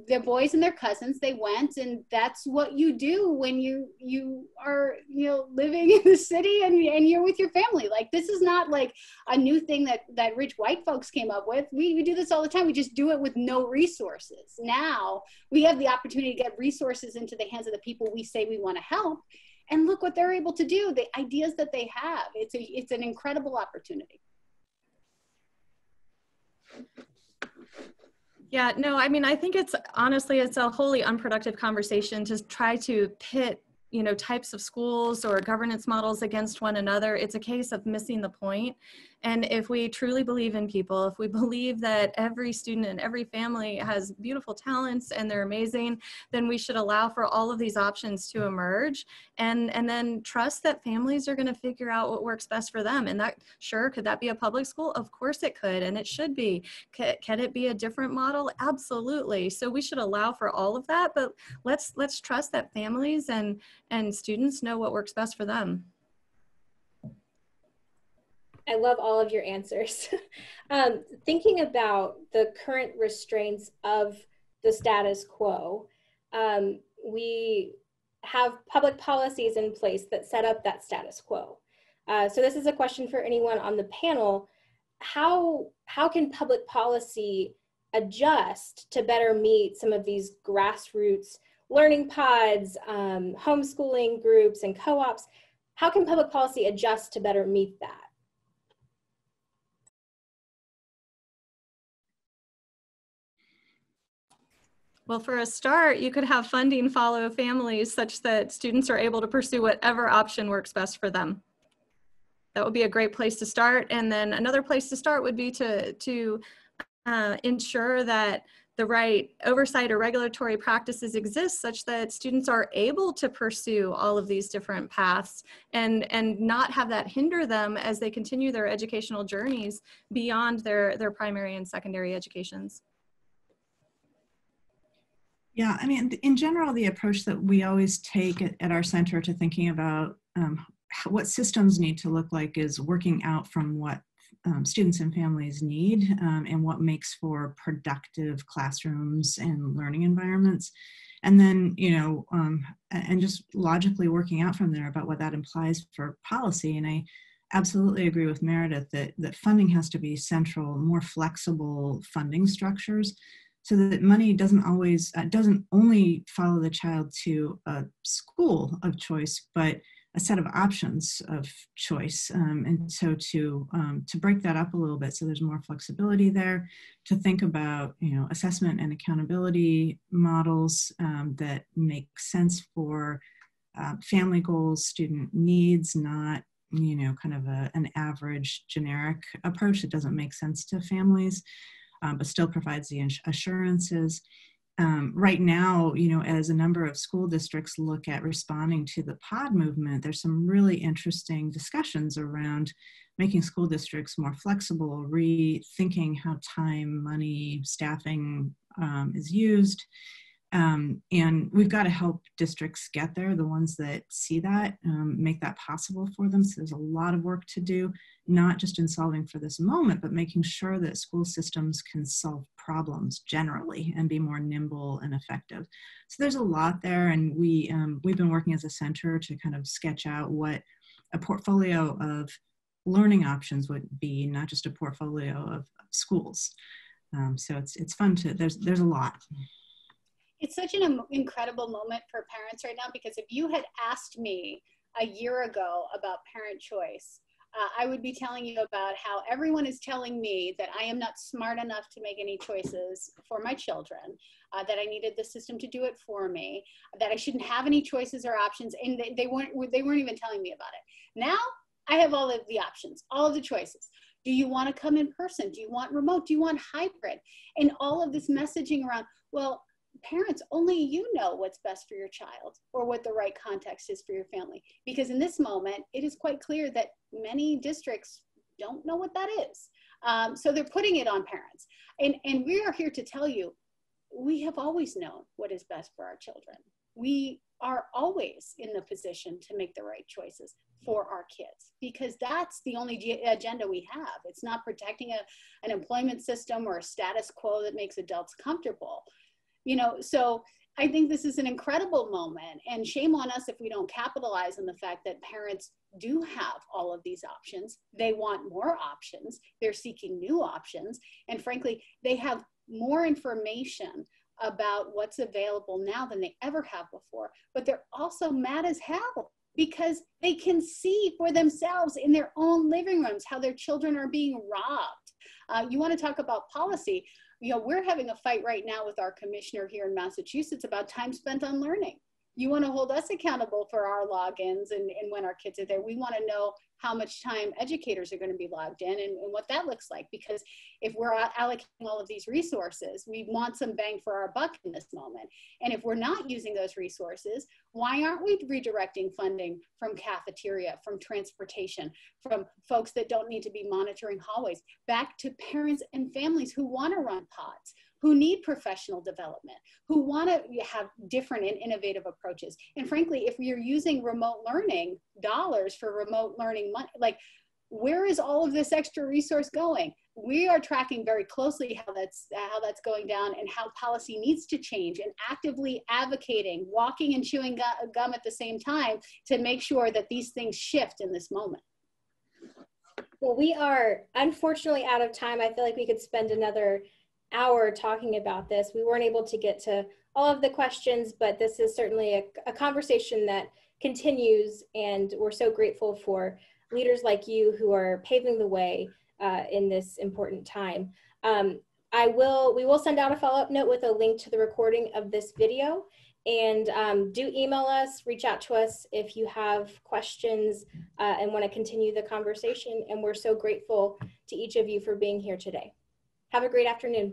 their boys and their cousins, they went, and that's what you do when you are, living in the city and you're with your family. Like, this is not like a new thing that rich white folks came up with. We do this all the time. We just do it with no resources. Now we have the opportunity to get resources into the hands of the people we say we want to help. And look what they're able to do, the ideas that they have. It's an incredible opportunity. Yeah, no, I mean, I think it's a wholly unproductive conversation to try to pit, types of schools or governance models against one another. It's a case of missing the point. And if we truly believe in people, if we believe that every student and every family has beautiful talents and they're amazing, then we should allow for all of these options to emerge and then trust that families are going to figure out what works best for them. And that, sure, could that be a public school? Of course it could, and it should be. Can it be a different model? Absolutely. So we should allow for all of that, but let's trust that families and students know what works best for them. I love all of your answers. Thinking about the current restraints of the status quo, we have public policies in place that set up that status quo. So this is a question for anyone on the panel. How can public policy adjust to better meet some of these grassroots learning pods, homeschooling groups, and co-ops? How can public policy adjust to better meet that? Well, for a start, you could have funding follow families such that students are able to pursue whatever option works best for them. That would be a great place to start. And then another place to start would be to ensure that the right oversight or regulatory practices exist such that students are able to pursue all of these different paths and not have that hinder them as they continue their educational journeys beyond their primary and secondary educations. Yeah, I mean, in general, the approach that we always take at our center to thinking about what systems need to look like is working out from what students and families need and what makes for productive classrooms and learning environments. And then, and just logically working out from there about what that implies for policy. And I absolutely agree with Meredith that funding has to be central, more flexible funding structures, so that money doesn't only follow the child to a school of choice, but a set of options of choice. And so to break that up a little bit, so there's more flexibility there, to think about assessment and accountability models that make sense for family goals, student needs, not kind of an average generic approach that doesn't make sense to families. But still provides the assurances. Right now, as a number of school districts look at responding to the pod movement, there's some really interesting discussions around making school districts more flexible, rethinking how time, money, staffing is used. And we've got to help districts get there, the ones that see that, make that possible for them. So there's a lot of work to do, not just in solving for this moment, but making sure that school systems can solve problems generally and be more nimble and effective. So there's a lot there, and we've been working as a center to kind of sketch out what a portfolio of learning options would be, not just a portfolio of schools. So it's fun to, there's a lot. It's such an incredible moment for parents right now, because if you had asked me a year ago about parent choice, I would be telling you about how everyone is telling me that I am not smart enough to make any choices for my children, that I needed the system to do it for me, that I shouldn't have any choices or options, and they weren't even telling me about it. Now I have all of the options, all of the choices. Do you want to come in person? Do you want remote? Do you want hybrid? And all of this messaging around, well, parents, only you know what's best for your child or what the right context is for your family. Because in this moment, it is quite clear that many districts don't know what that is. So they're putting it on parents. And we are here to tell you, we have always known what is best for our children. We are always in the position to make the right choices for our kids, because that's the only agenda we have. It's not protecting an employment system or a status quo that makes adults comfortable. So I think this is an incredible moment, and shame on us if we don't capitalize on the fact that parents do have all of these options. They want more options. They're seeking new options. And frankly, they have more information about what's available now than they ever have before. But they're also mad as hell because they can see for themselves in their own living rooms how their children are being robbed. You want to talk about policy? We're having a fight right now with our commissioner here in Massachusetts about time spent on learning. You want to hold us accountable for our logins and when our kids are there. We want to know how much time educators are going to be logged in and what that looks like. Because if we're allocating all of these resources, we want some bang for our buck in this moment. And if we're not using those resources, why aren't we redirecting funding from cafeteria, from transportation, from folks that don't need to be monitoring hallways, back to parents and families who want to run pods, who need professional development, who want to have different and innovative approaches. And frankly, if you're using remote learning dollars for remote learning money, like where is all of this extra resource going? We are tracking very closely how that's going down and how policy needs to change, and actively advocating, walking and chewing gum at the same time to make sure that these things shift in this moment. Well, we are unfortunately out of time. I feel like we could spend another hour talking about this. We weren't able to get to all of the questions, but this is certainly a conversation that continues, and we're so grateful for leaders like you who are paving the way in this important time. We will send out a follow-up note with a link to the recording of this video, and do email us, reach out to us if you have questions and want to continue the conversation. And we're so grateful to each of you for being here today. Have a great afternoon.